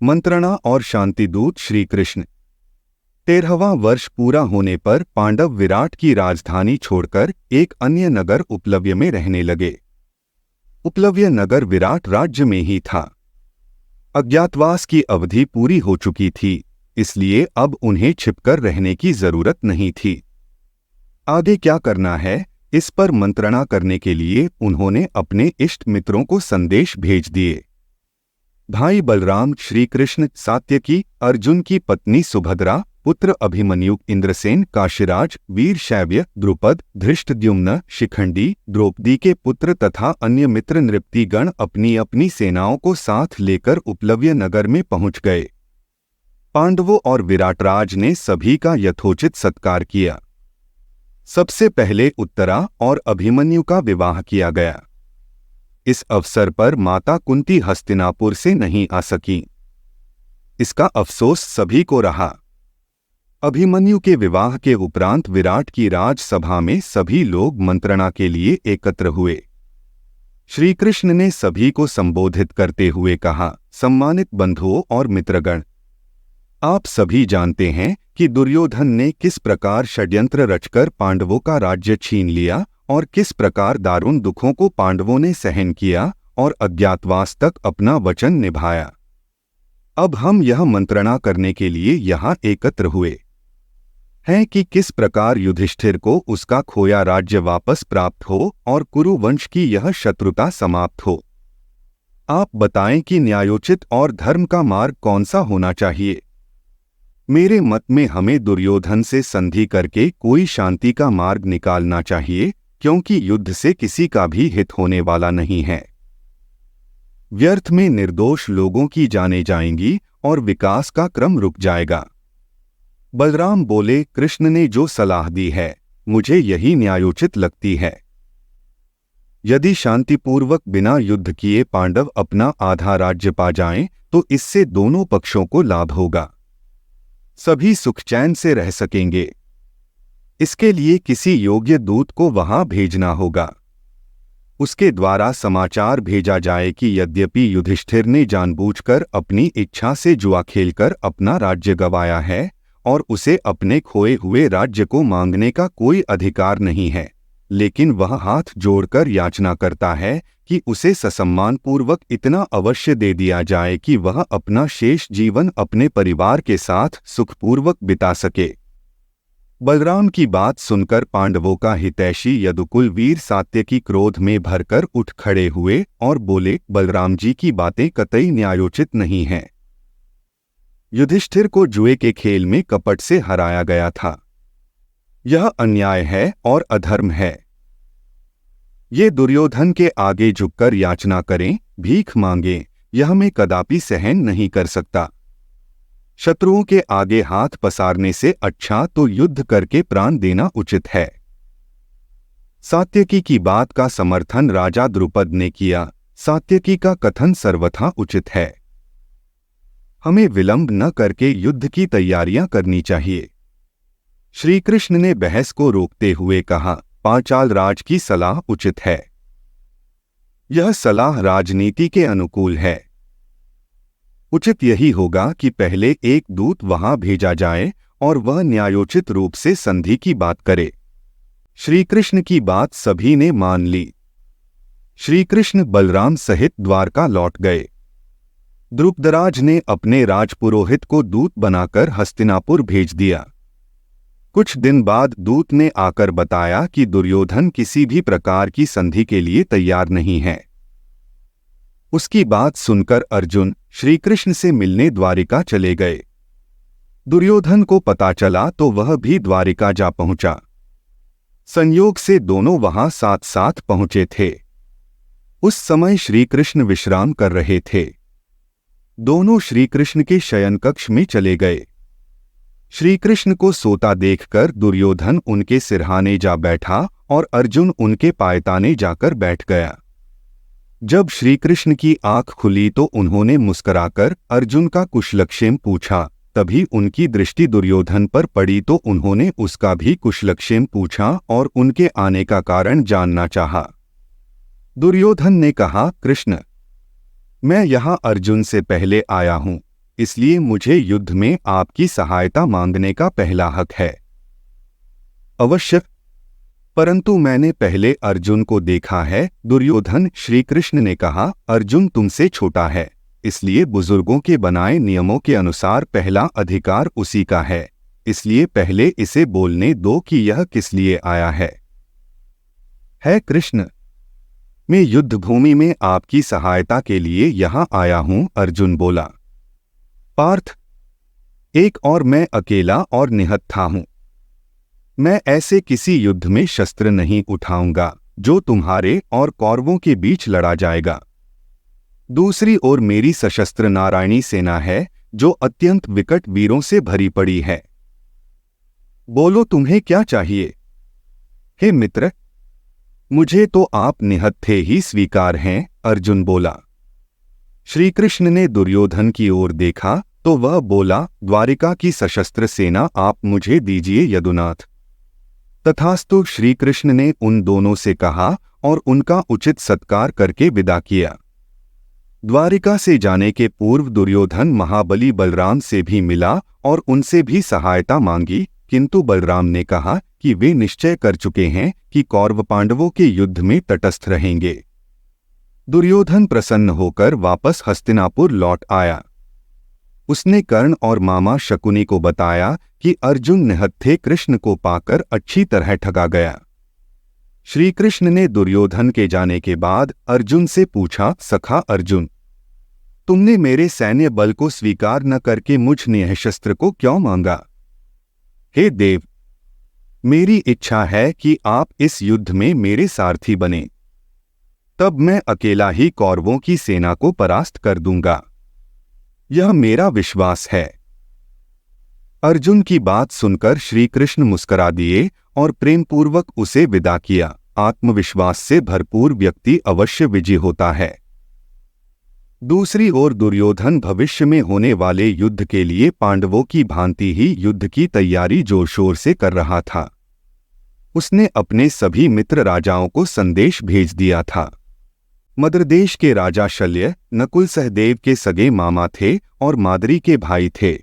मंत्रणा और शांतिदूत श्री कृष्ण। 13वां वर्ष पूरा होने पर पांडव विराट की राजधानी छोड़कर एक अन्य नगर उपलव्य में रहने लगे। उपलव्य नगर विराट राज्य में ही था। अज्ञातवास की अवधि पूरी हो चुकी थी, इसलिए अब उन्हें छिपकर रहने की जरूरत नहीं थी। आगे क्या करना है, इस पर मंत्रणा करने के लिए उन्होंने अपने इष्ट मित्रों को संदेश भेज दिए। भाई बलराम, श्री कृष्ण, सात्यकी, अर्जुन की पत्नी सुभद्रा, पुत्र अभिमन्यु, इंद्रसेन, काशीराज, वीर शैव्य, द्रुपद, धृष्टद्युम्न, शिखंडी, द्रौपदी के पुत्र तथा अन्य मित्र नृपतिगण अपनी अपनी सेनाओं को साथ लेकर उपलव्य नगर में पहुंच गए। पांडवों और विराटराज ने सभी का यथोचित सत्कार किया। सबसे पहले उत्तरा और अभिमन्यु का विवाह किया गया। इस अवसर पर माता कुंती हस्तिनापुर से नहीं आ सकीं। इसका अफसोस सभी को रहा। अभिमन्यु के विवाह के उपरांत विराट की राजसभा में सभी लोग मंत्रणा के लिए एकत्र हुए। श्री कृष्ण ने सभी को संबोधित करते हुए कहा, सम्मानित बंधुओं और मित्रगण, आप सभी जानते हैं कि दुर्योधन ने किस प्रकार षड्यंत्र रचकर पांडवों का राज्य छीन लिया और किस प्रकार दारुण दुखों को पांडवों ने सहन किया और अज्ञातवास तक अपना वचन निभाया। अब हम यह मंत्रणा करने के लिए यहाँ एकत्र हुए हैं कि किस प्रकार युधिष्ठिर को उसका खोया राज्य वापस प्राप्त हो और कुरु वंश की यह शत्रुता समाप्त हो। आप बताएं कि न्यायोचित और धर्म का मार्ग कौन सा होना चाहिए। मेरे मत में हमें दुर्योधन से संधि करके कोई शांति का मार्ग निकालना चाहिए, क्योंकि युद्ध से किसी का भी हित होने वाला नहीं है। व्यर्थ में निर्दोष लोगों की जानें जाएंगी और विकास का क्रम रुक जाएगा। बलराम बोले, कृष्ण ने जो सलाह दी है मुझे यही न्यायोचित लगती है। यदि शांतिपूर्वक बिना युद्ध किए पांडव अपना आधा राज्य पा जाएं तो इससे दोनों पक्षों को लाभ होगा। सभी सुख चैन से रह सकेंगे। इसके लिए किसी योग्य दूत को वहां भेजना होगा। उसके द्वारा समाचार भेजा जाए कि यद्यपि युधिष्ठिर ने जानबूझकर अपनी इच्छा से जुआ खेलकर अपना राज्य गंवाया है और उसे अपने खोए हुए राज्य को मांगने का कोई अधिकार नहीं है, लेकिन वह हाथ जोड़कर याचना करता है कि उसे ससम्मान पूर्वक इतना अवश्य दे दिया जाए कि वह अपना शेष जीवन अपने परिवार के साथ सुखपूर्वक बिता सके। बलराम की बात सुनकर पांडवों का हितैषी यदुकुल वीर सात्यकी क्रोध में भरकर उठ खड़े हुए और बोले, बलराम जी की बातें कतई न्यायोचित नहीं हैं। युधिष्ठिर को जुए के खेल में कपट से हराया गया था। यह अन्याय है और अधर्म है। ये दुर्योधन के आगे झुककर याचना करें, भीख मांगें, यह मैं कदापि सहन नहीं कर सकता। शत्रुओं के आगे हाथ पसारने से अच्छा तो युद्ध करके प्राण देना उचित है। सात्यकी की बात का समर्थन राजा द्रुपद ने किया। सात्यकी का कथन सर्वथा उचित है। हमें विलंब न करके युद्ध की तैयारियां करनी चाहिए। श्री कृष्ण ने बहस को रोकते हुए कहा, पांचाल राज की सलाह उचित है। यह सलाह राजनीति के अनुकूल है। उचित यही होगा कि पहले एक दूत वहां भेजा जाए और वह न्यायोचित रूप से संधि की बात करे। श्री कृष्ण की बात सभी ने मान ली। श्री कृष्ण बलराम सहित द्वारका लौट गए। द्रुपदराज ने अपने राजपुरोहित को दूत बनाकर हस्तिनापुर भेज दिया। कुछ दिन बाद दूत ने आकर बताया कि दुर्योधन किसी भी प्रकार की संधि के लिए तैयार नहीं है। उसकी बात सुनकर अर्जुन श्री कृष्ण से मिलने द्वारिका चले गए। दुर्योधन को पता चला तो वह भी द्वारिका जा पहुंचा। संयोग से दोनों वहां साथ साथ पहुंचे थे। उस समय श्री कृष्ण विश्राम कर रहे थे। दोनों श्री कृष्ण के शयन कक्ष में चले गए। श्री कृष्ण को सोता देखकर दुर्योधन उनके सिरहाने जा बैठा और अर्जुन उनके पायताने जाकर बैठ गया। जब श्री कृष्ण की आंख खुली तो उन्होंने मुस्कुराकर अर्जुन का कुशलक्षेम पूछा। तभी उनकी दृष्टि दुर्योधन पर पड़ी तो उन्होंने उसका भी कुशलक्षेम पूछा और उनके आने का कारण जानना चाहा। दुर्योधन ने कहा, कृष्ण, मैं यहाँ अर्जुन से पहले आया हूँ। इसलिए मुझे युद्ध में आपकी सहायता मांगने का पहला हक है। अवश्य, परंतु मैंने पहले अर्जुन को देखा है। दुर्योधन, श्री कृष्ण ने कहा, अर्जुन तुमसे छोटा है, इसलिए बुजुर्गों के बनाए नियमों के अनुसार पहला अधिकार उसी का है। इसलिए पहले इसे बोलने दो कि यह किस लिए आया है कृष्ण, मैं युद्ध भूमि में आपकी सहायता के लिए यहाँ आया हूँ, अर्जुन बोला। पार्थ, एक और मैं अकेला और निहत्था हूँ। मैं ऐसे किसी युद्ध में शस्त्र नहीं उठाऊंगा जो तुम्हारे और कौरवों के बीच लड़ा जाएगा। दूसरी ओर मेरी सशस्त्र नारायणी सेना है जो अत्यंत विकट वीरों से भरी पड़ी है। बोलो तुम्हें क्या चाहिए? हे मित्र, मुझे तो आप निहत्थे ही स्वीकार हैं, अर्जुन बोला। श्री कृष्ण ने दुर्योधन की ओर देखा तो वह बोला, द्वारिका की सशस्त्र सेना आप मुझे दीजिए यदुनाथ। तथास्तु, श्री कृष्ण ने उन दोनों से कहा और उनका उचित सत्कार करके विदा किया। द्वारिका से जाने के पूर्व दुर्योधन महाबली बलराम से भी मिला और उनसे भी सहायता मांगी, किंतु बलराम ने कहा कि वे निश्चय कर चुके हैं कि कौरव पांडवों के युद्ध में तटस्थ रहेंगे। दुर्योधन प्रसन्न होकर वापस हस्तिनापुर लौट आया। उसने कर्ण और मामा शकुनी को बताया कि अर्जुन निहत्थे कृष्ण को पाकर अच्छी तरह ठगा गया। श्री कृष्ण ने दुर्योधन के जाने के बाद अर्जुन से पूछा, सखा अर्जुन, तुमने मेरे सैन्य बल को स्वीकार न करके मुझ निःशस्त्र को क्यों मांगा? हे देव, मेरी इच्छा है कि आप इस युद्ध में मेरे सारथी बने, तब मैं अकेला ही कौरवों की सेना को परास्त कर दूंगा। यह मेरा विश्वास है। अर्जुन की बात सुनकर श्री कृष्ण मुस्कुरा दिए और प्रेमपूर्वक उसे विदा किया। आत्मविश्वास से भरपूर व्यक्ति अवश्य विजयी होता है। दूसरी ओर दुर्योधन भविष्य में होने वाले युद्ध के लिए पांडवों की भांति ही युद्ध की तैयारी जोर शोर से कर रहा था। उसने अपने सभी मित्र राजाओं को संदेश भेज दिया था। मद्र देश के राजा शल्य नकुल सहदेव के सगे मामा थे और माद्री के भाई थे।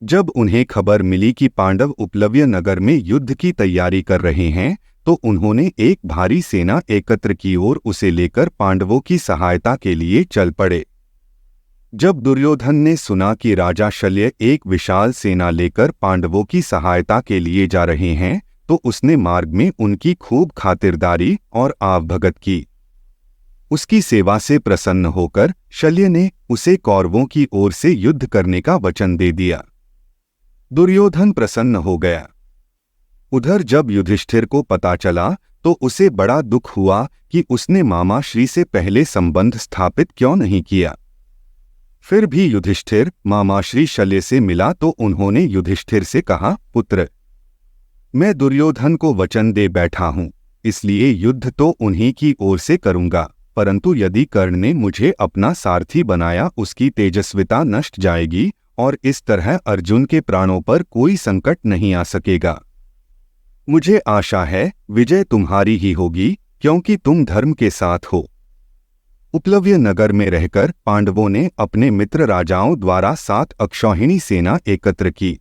जब उन्हें खबर मिली कि पांडव उपलव्य नगर में युद्ध की तैयारी कर रहे हैं तो उन्होंने एक भारी सेना एकत्र की और उसे लेकर पांडवों की सहायता के लिए चल पड़े। जब दुर्योधन ने सुना कि राजा शल्य एक विशाल सेना लेकर पांडवों की सहायता के लिए जा रहे हैं तो उसने मार्ग में उनकी खूब खातिरदारी और आवभगत की। उसकी सेवा से प्रसन्न होकर शल्य ने उसे कौरवों की ओर से युद्ध करने का वचन दे दिया। दुर्योधन प्रसन्न हो गया। उधर जब युधिष्ठिर को पता चला तो उसे बड़ा दुख हुआ कि उसने मामा श्री से पहले संबंध स्थापित क्यों नहीं किया। फिर भी युधिष्ठिर मामा श्री शल्य से मिला तो उन्होंने युधिष्ठिर से कहा, पुत्र, मैं दुर्योधन को वचन दे बैठा हूँ, इसलिए युद्ध तो उन्हीं की ओर से करूँगा, परंतु यदि कर्ण ने मुझे अपना सारथी बनाया उसकी तेजस्विता नष्ट जाएगी और इस तरह अर्जुन के प्राणों पर कोई संकट नहीं आ सकेगा। मुझे आशा है विजय तुम्हारी ही होगी, क्योंकि तुम धर्म के साथ हो। उपलव्य नगर में रहकर पांडवों ने अपने मित्र राजाओं द्वारा 7 अक्षौहिणी सेना एकत्र की।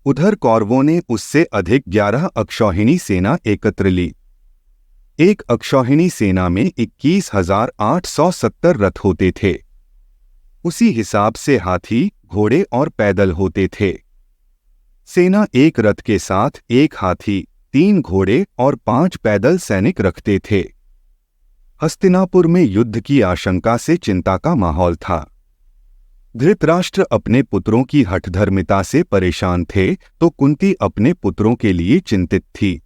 उधर कौरवों ने उससे अधिक 11 अक्षौहिणी सेना एकत्र ली। एक अक्षौहिणी सेना में 21,870 रथ होते थे। उसी हिसाब से हाथी, घोड़े और पैदल होते थे। सेना एक रथ के साथ 1 हाथी, 3 घोड़े और 5 पैदल सैनिक रखते थे। हस्तिनापुर में युद्ध की आशंका से चिंता का माहौल था। धृतराष्ट्र अपने पुत्रों की हठधर्मिता से परेशान थे तो कुंती अपने पुत्रों के लिए चिंतित थी।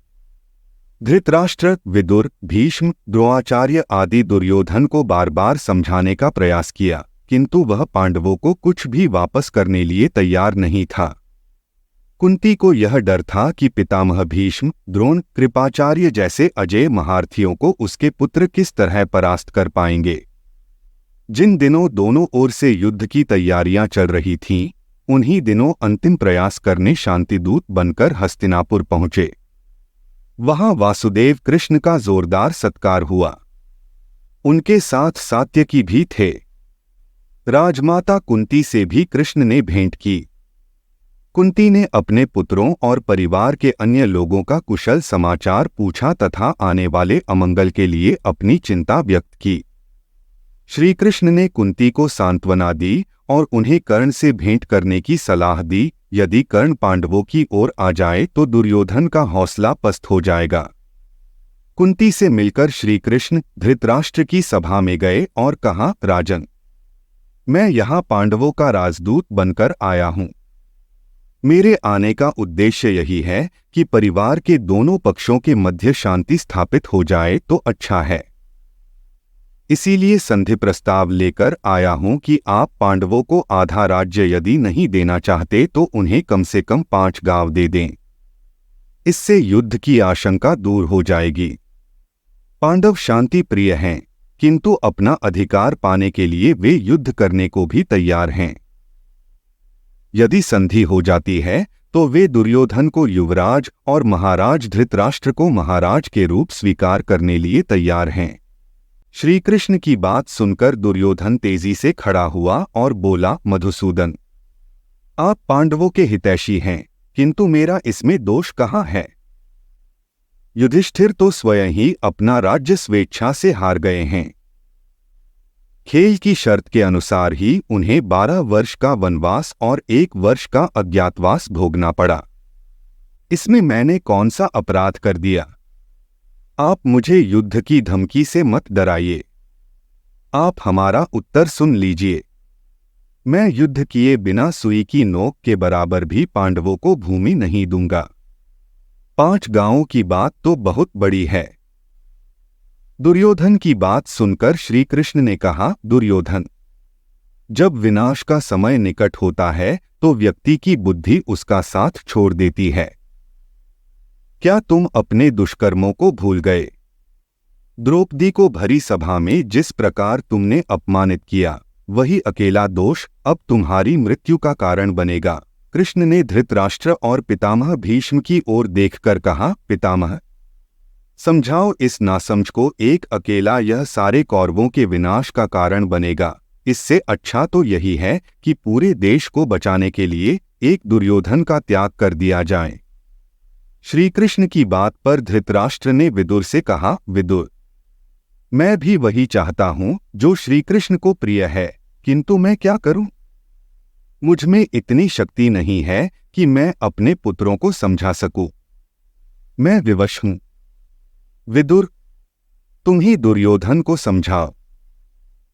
धृतराष्ट्र, विदुर, भीष्म, द्रोणाचार्य आदि दुर्योधन को बार बार समझाने का प्रयास किया, किंतु वह पांडवों को कुछ भी वापस करने लिए तैयार नहीं था। कुंती को यह डर था कि पितामह भीष्म, द्रोण, कृपाचार्य जैसे अजेय महारथियों को उसके पुत्र किस तरह परास्त कर पाएंगे। जिन दिनों दोनों ओर से युद्ध की तैयारियां चल रही थीं, उन्हीं दिनों अंतिम प्रयास करने शांतिदूत बनकर हस्तिनापुर पहुंचे। वहां वासुदेव कृष्ण का जोरदार सत्कार हुआ। उनके साथ सात्यकी भी थे। राजमाता कुंती से भी कृष्ण ने भेंट की। कुंती ने अपने पुत्रों और परिवार के अन्य लोगों का कुशल समाचार पूछा तथा आने वाले अमंगल के लिए अपनी चिंता व्यक्त की। श्री कृष्ण ने कुंती को सांत्वना दी और उन्हें कर्ण से भेंट करने की सलाह दी। यदि कर्ण पांडवों की ओर आ जाए तो दुर्योधन का हौसला पस्त हो जाएगा। कुंती से मिलकर श्री कृष्ण धृतराष्ट्र की सभा में गए और कहा, राजन, मैं यहाँ पांडवों का राजदूत बनकर आया हूँ। मेरे आने का उद्देश्य यही है कि परिवार के दोनों पक्षों के मध्य शांति स्थापित हो जाए तो अच्छा है। इसीलिए संधि प्रस्ताव लेकर आया हूं कि आप पांडवों को आधा राज्य यदि नहीं देना चाहते तो उन्हें कम से कम 5 गांव दे दें। इससे युद्ध की आशंका दूर हो जाएगी। पांडव शांति प्रिय हैं, किंतु अपना अधिकार पाने के लिए वे युद्ध करने को भी तैयार हैं। यदि संधि हो जाती है तो वे दुर्योधन को युवराज और महाराज धृतराष्ट्र को महाराज के रूप स्वीकार करने लिए तैयार हैं। श्री कृष्ण की बात सुनकर दुर्योधन तेजी से खड़ा हुआ और बोला, मधुसूदन, आप पांडवों के हितैषी हैं, किंतु मेरा इसमें दोष कहाँ है? युधिष्ठिर तो स्वयं ही अपना राज्य स्वेच्छा से हार गए हैं। खेल की शर्त के अनुसार ही उन्हें 12 वर्ष का वनवास और 1 वर्ष का अज्ञातवास भोगना पड़ा। इसमें मैंने कौन सा अपराध कर दिया? आप मुझे युद्ध की धमकी से मत डराइए। आप हमारा उत्तर सुन लीजिए। मैं युद्ध किए बिना सुई की नोक के बराबर भी पांडवों को भूमि नहीं दूंगा। 5 गांवों की बात तो बहुत बड़ी है। दुर्योधन की बात सुनकर श्री कृष्ण ने कहा, दुर्योधन, जब विनाश का समय निकट होता है तो व्यक्ति की बुद्धि उसका साथ छोड़ देती है। क्या तुम अपने दुष्कर्मों को भूल गए? द्रौपदी को भरी सभा में जिस प्रकार तुमने अपमानित किया, वही अकेला दोष अब तुम्हारी मृत्यु का कारण बनेगा। कृष्ण ने धृतराष्ट्र और पितामह भीष्म की ओर देखकर कहा, पितामह, समझाओ इस नासमझ को, एक अकेला यह सारे कौरवों के विनाश का कारण बनेगा। इससे अच्छा तो यही है कि पूरे देश को बचाने के लिए एक दुर्योधन का त्याग कर दिया जाए। श्री कृष्ण की बात पर धृतराष्ट्र ने विदुर से कहा, विदुर, मैं भी वही चाहता हूं जो श्री कृष्ण को प्रिय है, किंतु मैं क्या करूं? मुझ में इतनी शक्ति नहीं है कि मैं अपने पुत्रों को समझा सकूं। मैं विवश हूं। विदुर, तुम ही दुर्योधन को समझाओ।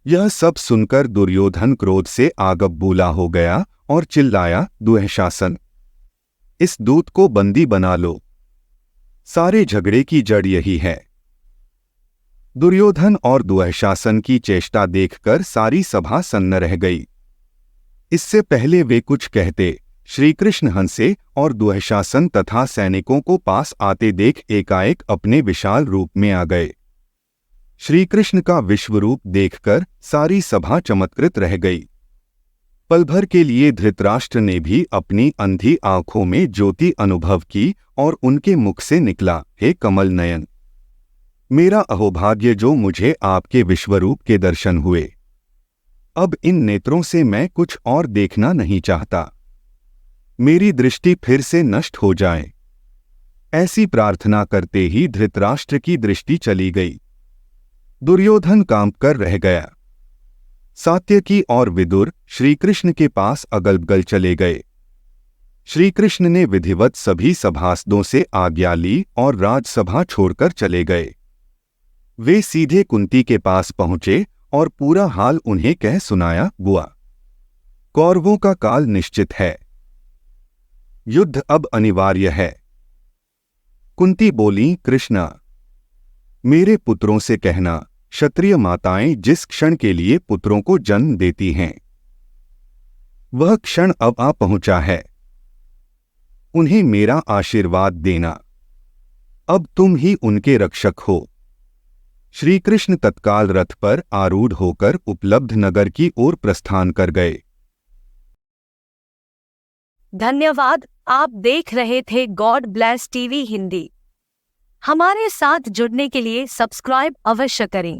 यह सब सुनकर दुर्योधन क्रोध से आग बबूला हो गया और चिल्लाया, दुःशासन, इस दूत को बंदी बना लो। सारे झगड़े की जड़ यही है। दुर्योधन और दुःशासन की चेष्टा देखकर सारी सभा सन्न रह गई। इससे पहले वे कुछ कहते, श्री कृष्ण हंसे और दुःशासन तथा सैनिकों को पास आते देख एकाएक अपने विशाल रूप में आ गए। श्री कृष्ण का विश्वरूप देखकर सारी सभा चमत्कृत रह गई। पल भर के लिए धृतराष्ट्र ने भी अपनी अंधी आंखों में ज्योति अनुभव की और उनके मुख से निकला, हे कमल नयन, मेरा अहोभाग्य जो मुझे आपके विश्वरूप के दर्शन हुए। अब इन नेत्रों से मैं कुछ और देखना नहीं चाहता। मेरी दृष्टि फिर से नष्ट हो जाए। ऐसी प्रार्थना करते ही धृतराष्ट्र की दृष्टि चली गई। दुर्योधन कांपकर रह गया। सात्यकी और विदुर श्री कृष्ण के पास अगल-बगल चले गए। श्री कृष्ण ने विधिवत सभी सभासदों से आज्ञा ली और राजसभा छोड़कर चले गए। वे सीधे कुंती के पास पहुंचे और पूरा हाल उन्हें कह सुनाया, बुआ, कौरवों का काल निश्चित है। युद्ध अब अनिवार्य है। कुंती बोली, कृष्णा, मेरे पुत्रों से कहना, क्षत्रिय माताएं जिस क्षण के लिए पुत्रों को जन्म देती हैं, वह क्षण अब आ पहुंचा है। उन्हें मेरा आशीर्वाद देना। अब तुम ही उनके रक्षक हो। श्री कृष्ण तत्काल रथ पर आरूढ़ होकर उपलब्ध नगर की ओर प्रस्थान कर गए। धन्यवाद। आप देख रहे थे गॉड ब्लेस टीवी हिंदी। हमारे साथ जुड़ने के लिए सब्सक्राइब अवश्य करें।